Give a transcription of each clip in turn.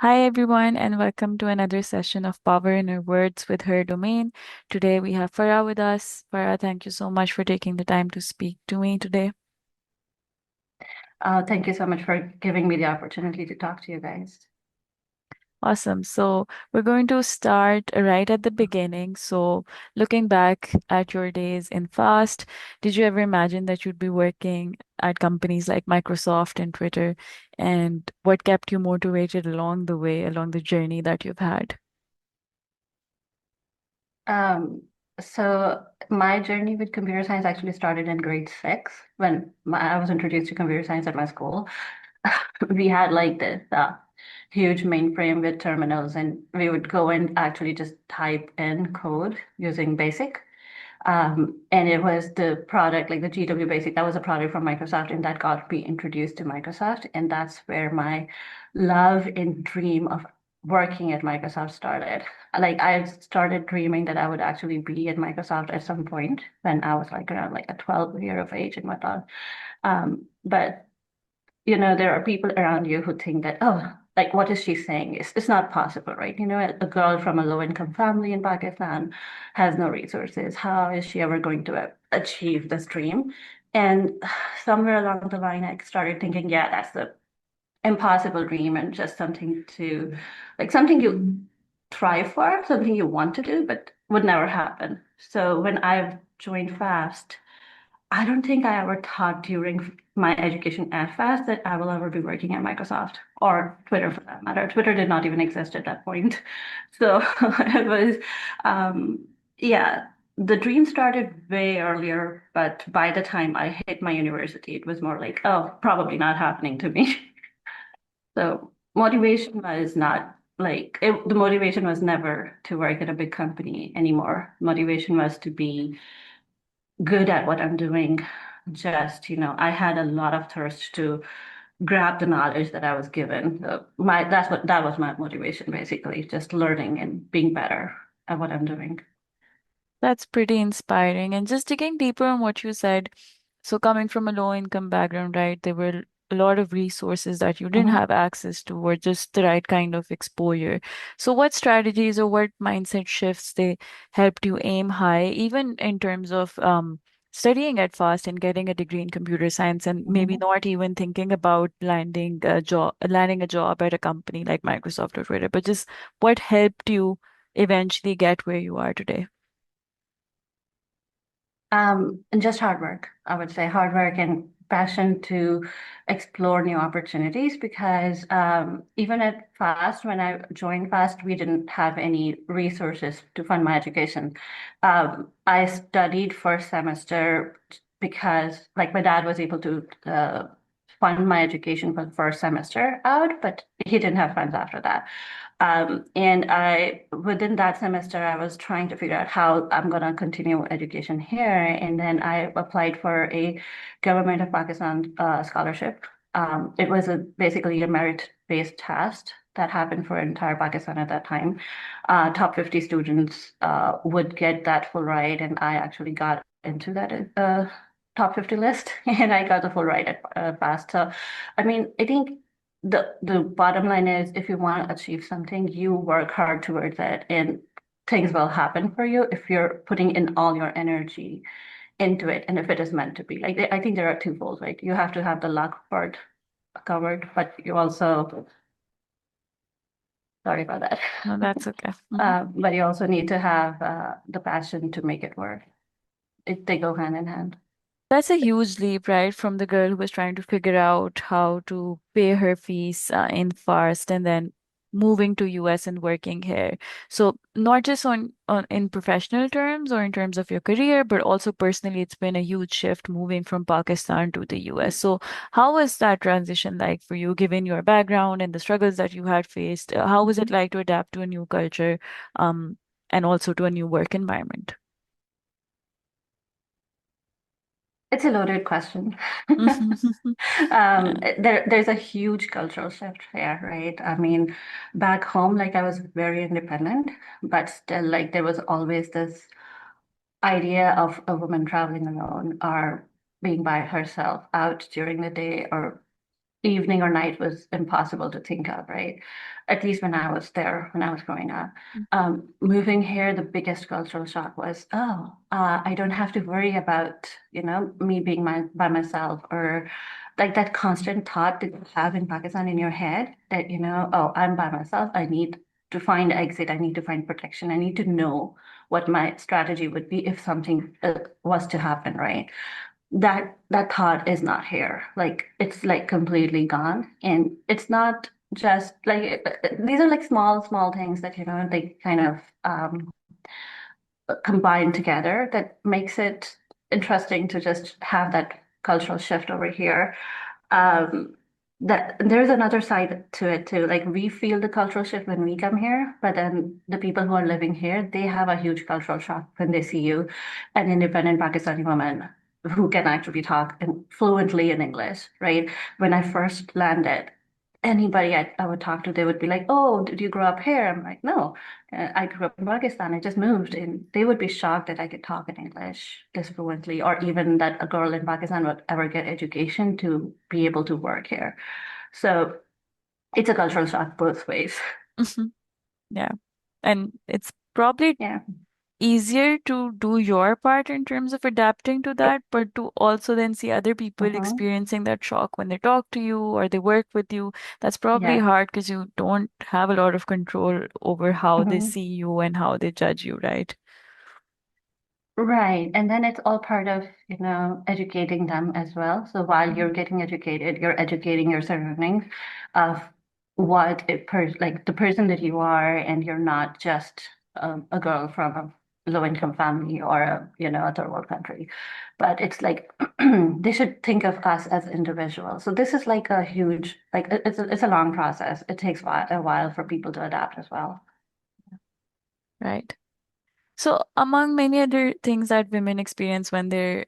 Hi, everyone, and welcome to another session of Power in Her Words with Her Domain. Today we have Farah with us. Farah, thank you so much for taking the time to speak to me today. Thank you so much for giving me the opportunity to talk to you guys. Awesome. So, we're going to start right at the beginning. So, looking back at your days in FAST, did you ever imagine that you'd be working at companies like Microsoft and Twitter? And what kept you motivated along the way, along the journey that you've had? Um, so my journey with computer science actually started in grade six when I was introduced to computer science at my school. We had like this huge mainframe with terminals, and we would go and actually just type in code using BASIC. And it was the product, like the GW Basic, that was a product from Microsoft, and that got me introduced to Microsoft. And that's where my love and dream of working at Microsoft started. Like I started dreaming that I would actually be at Microsoft at some point when I was like around like a 12 year of age and whatnot. But there are people around you who think that, oh, like what is she saying? It's not possible, right? A girl from a low-income family in Pakistan has no resources. How is she ever going to achieve this dream? And somewhere along the line, I started thinking, yeah, that's the impossible dream and just something to, like something you try for, something you want to do, but would never happen. So when I joined FAST, I don't think I ever thought during my education at FAST that I will ever be working at Microsoft or Twitter for that matter. Twitter did not even exist at that point. So it was, yeah, the dream started way earlier, but by the time I hit my university, it was more like, oh, probably not happening to me. So motivation was not the motivation was never to work at a big company anymore. Motivation was to be good at what I'm doing. I had a lot of thirst to grab the knowledge that I was given. That was my motivation basically, just learning and being better at what I'm doing. That's pretty inspiring. And just digging deeper on what you said, so coming from a low income background, right, there were a lot of resources that you didn't Mhm. have access to or just the right kind of exposure. So what strategies or what mindset shifts they helped you aim high, even in terms of studying at FAST and getting a degree in computer science and maybe Mhm. not even thinking about landing a job at a company like Microsoft or Twitter, but just what helped you eventually get where you are today? And just hard work. I would say hard work and passion to explore new opportunities because even at FAST, when I joined FAST, we didn't have any resources to fund my education. I studied first semester because like my dad was able to fund my education for the first semester out, but he didn't have funds after that. Within that semester, I was trying to figure out how I'm going to continue education here. And then I applied for a Government of Pakistan scholarship. It was basically a merit-based test that happened for entire Pakistan at that time. Top 50 students would get that full ride, and I actually got into that top 50 list, and I got the full ride at FAST. So, I mean, I think the bottom line is if you want to achieve something, you work hard towards it and things will happen for you if you're putting in all your energy into it and if it is meant to be. Like I think there are two folds, right? You have to have the luck part covered, but you also sorry about that. No, that's okay. Mhm. But you also need to have the passion to make it work. They go hand in hand. That's a huge leap, right? From the girl who was trying to figure out how to pay her fees in FAST and then moving to US and working here. So not just on in professional terms or in terms of your career, but also personally, it's been a huge shift moving from Pakistan to the US. So how was that transition like for you, given your background and the struggles that you had faced? How was it Mhm. like to adapt to a new culture, um, and also to a new work environment? It's a loaded question. Yeah. There's a huge cultural shift here, right? I mean, back home, like I was very independent, but still, like there was always this idea of a woman traveling alone or being by herself out during the day or evening or night was impossible to think of, right? At least when I was there, when I was growing up. Moving here, the biggest cultural shock was, oh, I don't have to worry about, me being by myself, or like that constant thought that you have in Pakistan in your head that, oh, I'm by myself. I need to find exit. I need to find protection. I need to know what my strategy would be if something was to happen, right? That thought is not here. Like it's like completely gone. And it's not just like these are like small things that, they kind of combined together that makes it interesting to just have that cultural shift over here. Um, that there's another side to it too. Like we feel the cultural shift when we come here, but then the people who are living here, they have a huge cultural shock when they see you, an independent Pakistani woman who can actually talk fluently in English, right? When I first landed, anybody I would talk to, they would be like, "Oh, did you grow up here?" I'm like, "No, I grew up in Pakistan. I just moved." And they would be shocked that I could talk in English this fluently, or even that a girl in Pakistan would ever get education to be able to work here. So it's a cultural shock both ways. Mhm. Yeah. And it's probably Yeah. easier to do your part in terms of adapting to that, but to also then see other people Hmm. experiencing that shock when they talk to you or they work with you. That's probably Yeah. hard because you don't have a lot of control over how they Hmm. see you and how they judge you, right? Right. And then it's all part of, educating them as well. So while you're getting educated, you're educating your surroundings of what like the person that you are, and you're not just a girl from a low income family or a third world country. But it's like they should think of us as individuals. So this is like a huge, like it's a long process. It takes a while for people to adapt as well. Right. So among many other things that women experience when they're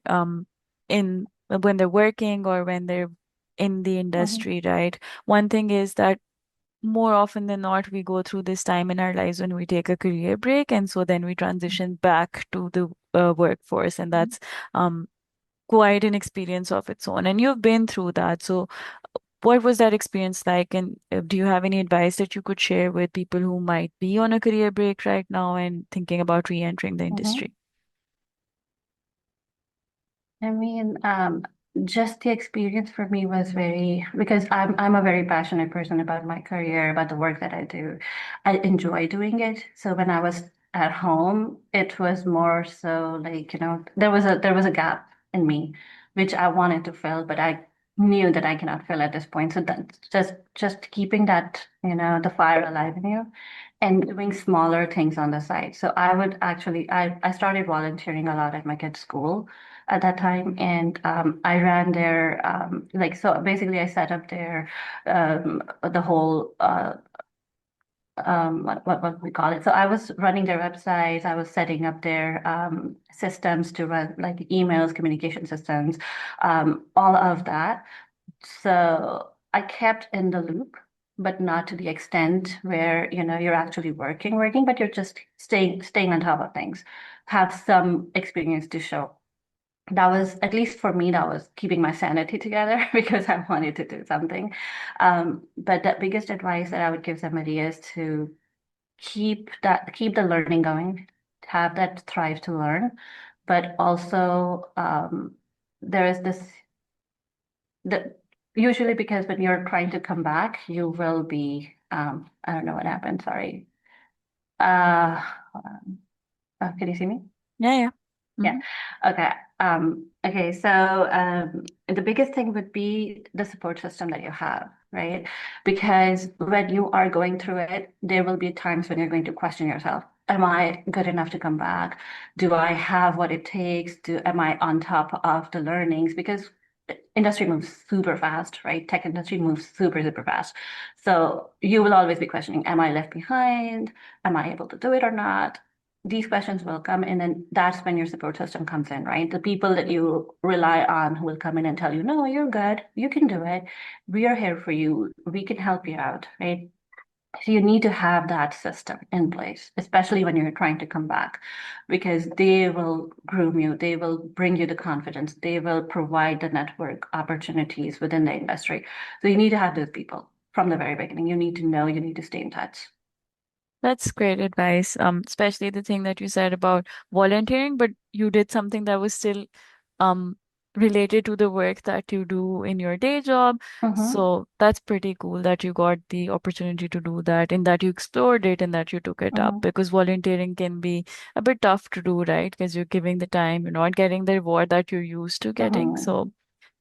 in when they're working or when they're in the Hmm. industry, right? One thing is that more often than not, we go through this time in our lives when we take a career break, and so then we transition back to the workforce, and that's um, quite an experience of its own. And you've been through that, so what was that experience like? And do you have any advice that you could share with people who might be on a career break right now and thinking about re-entering the Hmm. industry? I mean, just the experience for me was very because I'm a very passionate person about my career, about the work that I do. I enjoy doing it. So when I was at home, it was more so like, there was a gap in me, which I wanted to fill, but I knew that I cannot fill at this point. So that just keeping that, the fire alive in you and doing smaller things on the side. So I would actually I started volunteering a lot at my kids' school at that time, and I ran their so basically I set up their the whole what we call it. So I was running their websites, I was setting up their systems to run like emails, communication systems, all of that. So I kept in the loop, but not to the extent where, you're actually working, but you're just staying on top of things, have some experience to show. That was, at least for me, that was keeping my sanity together because I wanted to do something. But the biggest advice that I would give somebody is to keep the learning going, have that thrive to learn, but also there is this the usually because when you're trying to come back, you will be I don't know what happened, sorry. Hold on. Can you see me? Yeah, yeah. Yeah. Hmm. Okay. Okay. So the biggest thing would be the support system that you have, right? Because when you are going through it, there will be times when you're going to question yourself. Am I good enough to come back? Do I have what it takes? Am I on top of the learnings? Because industry moves super fast, right? Tech industry moves super fast. So you will always be questioning, am I left behind? Am I able to do it or not? These questions will come in, and that's when your support system comes in, right? The people that you rely on who will come in and tell you, no, you're good, you can do it. We are here for you. We can help you out, right? So you need to have that system in place, especially when you're trying to come back, because they will groom you, they will bring you the confidence, they will provide the network opportunities within the industry. So you need to have those people from the very beginning. You need to know, you need to stay in touch. That's great advice. Especially the thing that you said about volunteering, but you did something that was still um related to the work that you do in your day job. Mm-hmm, So that's pretty cool that you got the opportunity to do that and that you explored it and that you took it up mm-hmm, because volunteering can be a bit tough to do, right? Because you're giving the time, you're not getting the reward that you're used to getting. mm-hmm, So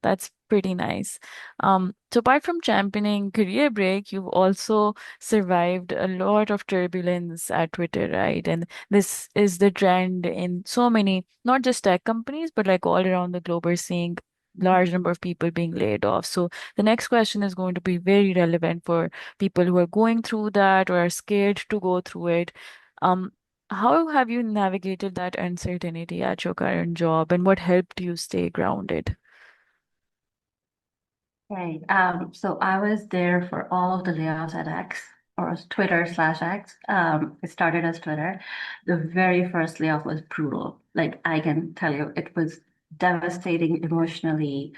that's pretty nice. So apart from championing career break, you've also survived a lot of turbulence at Twitter, right? And this is the trend in so many, not just tech companies, but like all around the globe, we're seeing large number of people being laid off. So the next question is going to be very relevant for people who are going through that or are scared to go through it. Um, how have you navigated that uncertainty at your current job, and what helped you stay grounded? Right. So I was there for all of the layoffs at X or Twitter/X. It started as Twitter. The very first layoff was brutal. Like I can tell you, it was devastating emotionally.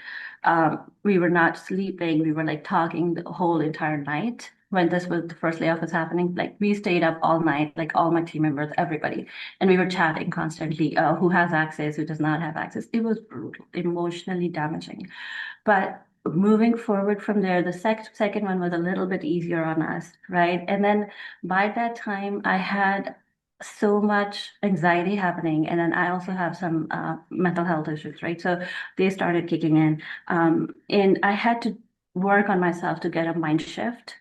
We were not sleeping. We were like talking the whole entire night when this was the first layoff was happening. Like we stayed up all night, like all my team members, everybody, and we were chatting constantly. Who has access? Who does not have access? It was brutal, emotionally damaging. But moving forward from there, the second one was a little bit easier on us, right? And then by that time, I had so much anxiety happening. And then I also have some mental health issues, right? So they started kicking in. And I had to work on myself to get a mind shift,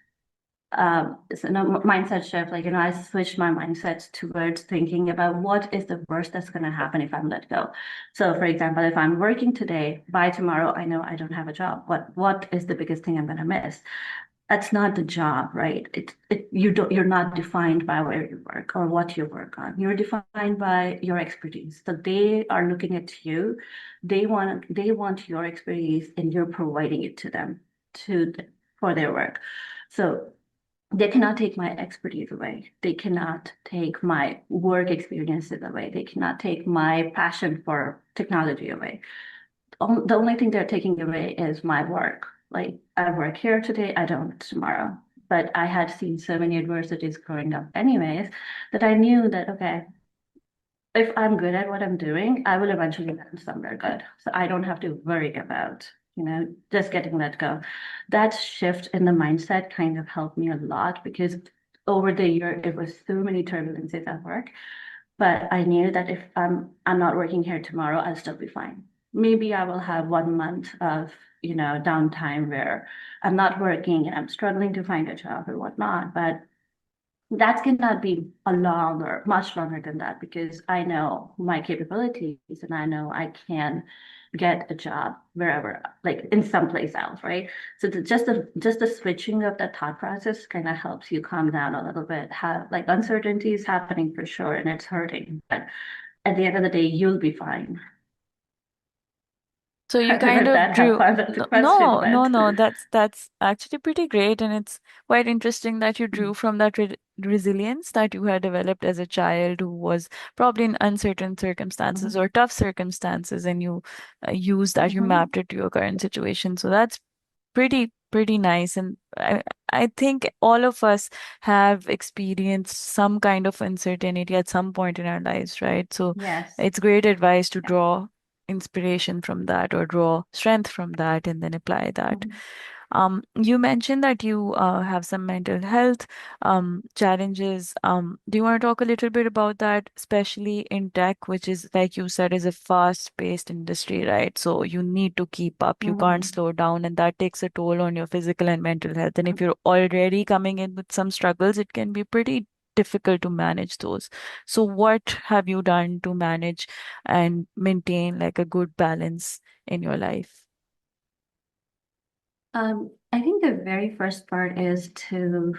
so no mindset shift. Like, I switched my mindset towards thinking about what is the worst that's going to happen if I'm let go. So, for example, if I'm working today, by tomorrow, I know I don't have a job. What is the biggest thing I'm going to miss? That's not the job, right? You're not defined by where you work or what you work on. You're defined by your expertise. So they are looking at you. They want your expertise, and you're providing it to them to for their work. So they cannot take my expertise away. They cannot take my work experiences away. They cannot take my passion for technology away. The only thing they're taking away is my work. Like I work here today, I don't tomorrow. But I had seen so many adversities growing up anyways that I knew that, okay, if I'm good at what I'm doing, I will eventually land somewhere good. So I don't have to worry about, just getting let go. That shift in the mindset kind of helped me a lot because over the year it was so many turbulences at work. But I knew that if I'm not working here tomorrow, I'll still be fine. Maybe I will have 1 month of, downtime where I'm not working and I'm struggling to find a job or whatnot. But that cannot be much longer than that, because I know my capabilities and I know I can get a job wherever, like in some place else, right? So just the switching of that thought process kind of helps you calm down a little bit. Have like uncertainty is happening for sure and it's hurting, but at the end of the day, you'll be fine. So I you don't know kind if of that helps drew answer the question, no, no, but no, that's actually pretty great, and it's quite interesting that you drew from that resilience that you had developed as a child who was probably in uncertain circumstances Mhm. or tough circumstances, and you used that, you Mhm. mapped it to your current situation. So that's pretty nice, and I think all of us have experienced some kind of uncertainty at some point in our lives, right? So Yes. it's great advice to Yeah. draw inspiration from that or draw strength from that and then apply that. Mhm. You mentioned that you have some mental health challenges. Do you want to talk a little bit about that, especially in tech, which is, like you said, is a fast-paced industry, right? So you need to keep up. You can't Mhm. slow down, and that takes a toll on your physical and mental health. And if you're already coming in with some struggles, it can be pretty difficult to manage those. So what have you done to manage and maintain like a good balance in your life? I think the very first part is to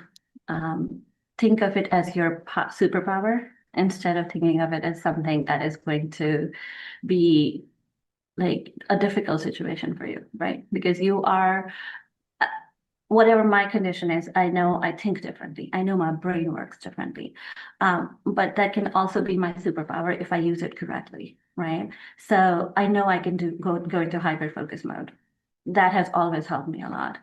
um, think of it as your superpower instead of thinking of it as something that is going to be like a difficult situation for you, right? Because you are whatever my condition is, I know I think differently. I know my brain works differently. But that can also be my superpower if I use it correctly, right? So I know I can go into hyper focus mode. That has always helped me a lot.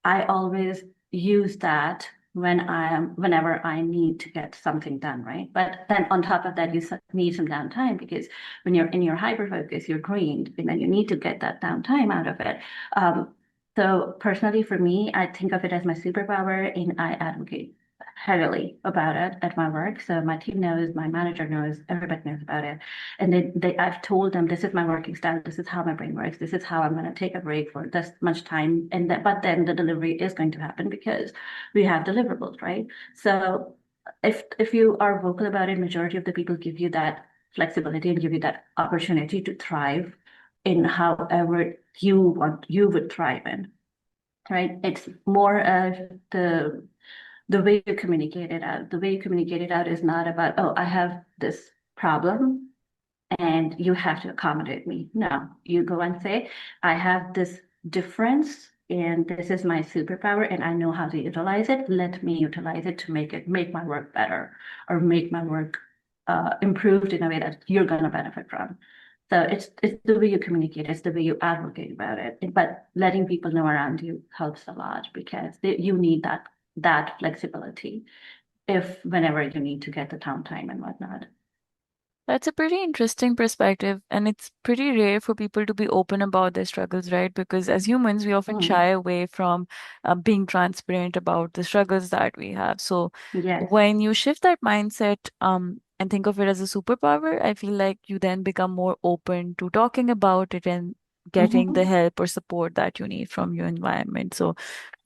I always use that whenever I need to get something done, right? But then on top of that, you need some downtime because when you're in your hyper focus, you're drained, and then you need to get that downtime out of it. Um, so personally, for me, I think of it as my superpower, and I advocate heavily about it at my work. So my team knows, my manager knows, everybody knows about it. And I've told them this is my working style, this is how my brain works, this is how I'm going to take a break for this much time. But then the delivery is going to happen because we have deliverables, right? So if you are vocal about it, majority of the people give you that flexibility and give you that opportunity to thrive in however you would thrive in, right? It's more of the way you communicate it out. The way you communicate it out is not about, oh, I have this problem and you have to accommodate me. No, you go and say, I have this difference and this is my superpower and I know how to utilize it. Let me utilize it to make my work better or make my work improved in a way that you're going to benefit from. So it's the way you communicate, it's the way you advocate about it. But letting people know around you helps a lot because you need that flexibility if whenever you need to get the downtime and whatnot. That's a pretty interesting perspective, and it's pretty rare for people to be open about their struggles, right? Because as humans, we often Mhm. shy away from being transparent about the struggles that we have. So Yes. when you shift that mindset, and think of it as a superpower, I feel like you then become more open to talking about it and getting the Mhm. help or support that you need from your environment. So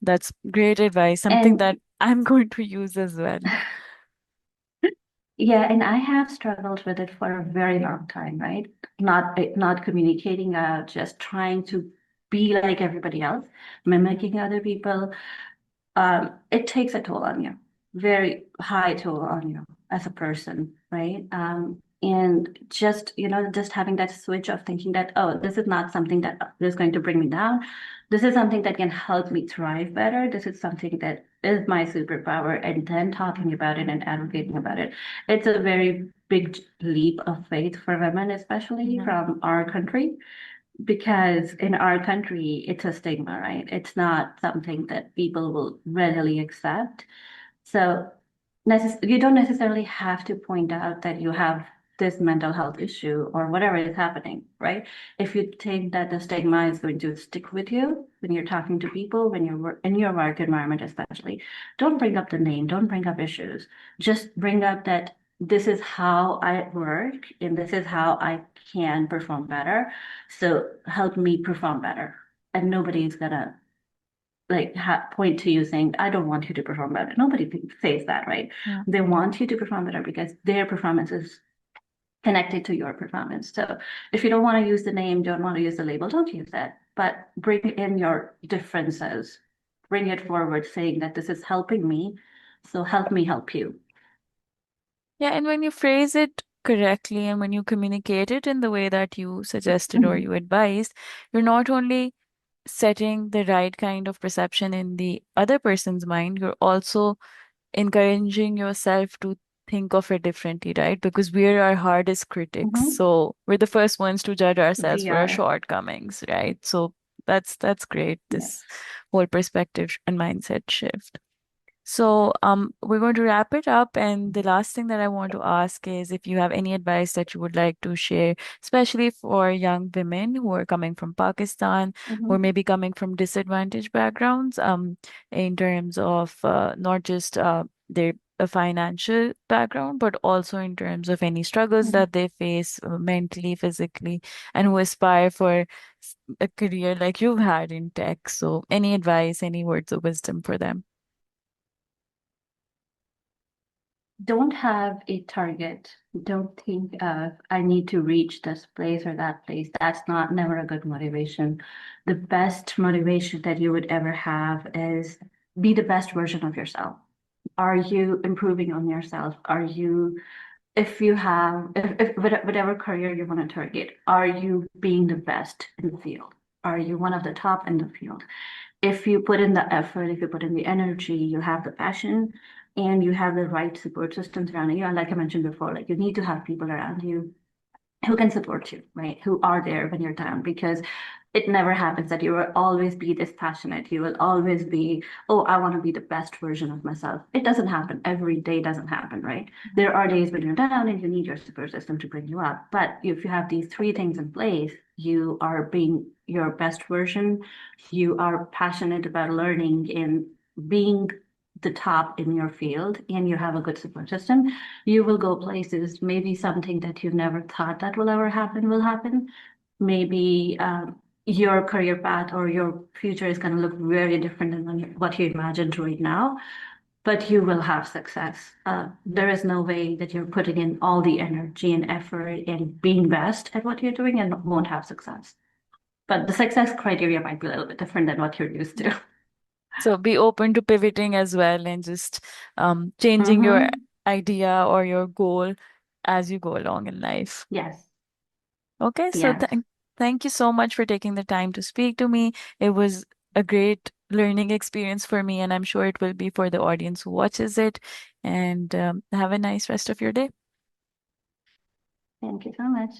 that's great advice, something And that I'm going to use as well. yeah, and I have struggled with it for a very long time, right? Not communicating out, just trying to be like everybody else, mimicking other people. It takes a toll on you, very high toll on you as a person, right? And just, just having that switch of thinking that, oh, this is not something that is going to bring me down. This is something that can help me thrive better. This is something that is my superpower. And then talking about it and advocating about it. It's a very big leap of faith for women, especially Mhm. from our country because in our country, it's a stigma, right? It's not something that people will readily accept. So you don't necessarily have to point out that you have this mental health issue or whatever is happening, right? If you think that the stigma is going to stick with you when you're talking to people, when you're in your work environment, especially, don't bring up the name, don't bring up issues. Just bring up that this is how I work and this is how I can perform better. So help me perform better. And nobody's gonna like point to you saying, I don't want you to perform better. Nobody says that, right? Yeah. They want you to perform better because their performance is connected to your performance. So if you don't want to use the name, don't want to use the label, don't use that. But bring in your differences. Bring it forward saying that this is helping me. So help me help you. Yeah, and when you phrase it correctly and when you communicate it in the way that you suggested or you advised, you're not only setting the right kind of perception in the other person's mind, you're also encouraging yourself to think of it differently, right? Because we're our hardest critics. Mhm. So we're the first ones to judge ourselves We for our are. shortcomings, right? So that's great, this Yes. whole perspective and mindset shift. So, we're going to wrap it up. And the last thing that I want to ask is if you have any advice that you would like to share, especially for young women who are coming from Pakistan or Mhm. maybe coming from disadvantaged backgrounds, in terms of not just their financial background, but also in terms of any struggles Mhm. that they face mentally, physically, and who aspire for a career like you've had in tech. So, any advice, any words of wisdom for them? Don't have a target. Don't think of, I need to reach this place or that place. That's not never a good motivation. The best motivation that you would ever have is be the best version of yourself. Are you improving on yourself? Are you, if you have, if whatever career you want to target, are you being the best in the field? Are you one of the top in the field? if you put in the effort, if you put in the energy, you have the passion, and you have the right support systems around you. And like I mentioned before, like you need to have people around you who can support you, right? Who are there when you're down, because it never happens that you will always be this passionate. You will always be, oh, I want to be the best version of myself. It doesn't happen. Every day doesn't happen, right? There are days when you're down and you need your support system to bring you up. But if you have these three things in place, you are being your best version. You are passionate about learning and being the top in your field, and you have a good support system, you will go places. Maybe something that you never thought that will ever happen will happen. Maybe your career path or your future is going to look very different than what you imagined right now, but you will have success. There is no way that you're putting in all the energy and effort and being best at what you're doing and won't have success. But the success criteria might be a little bit different than what you're used to. So be open to pivoting as well and just changing your Mm-hmm. idea or your goal as you go along in life. Yes. Okay, so Yes. thank you so much for taking the time to speak to me. It was a great learning experience for me, and I'm sure it will be for the audience who watches it. And have a nice rest of your day. Thank you so much.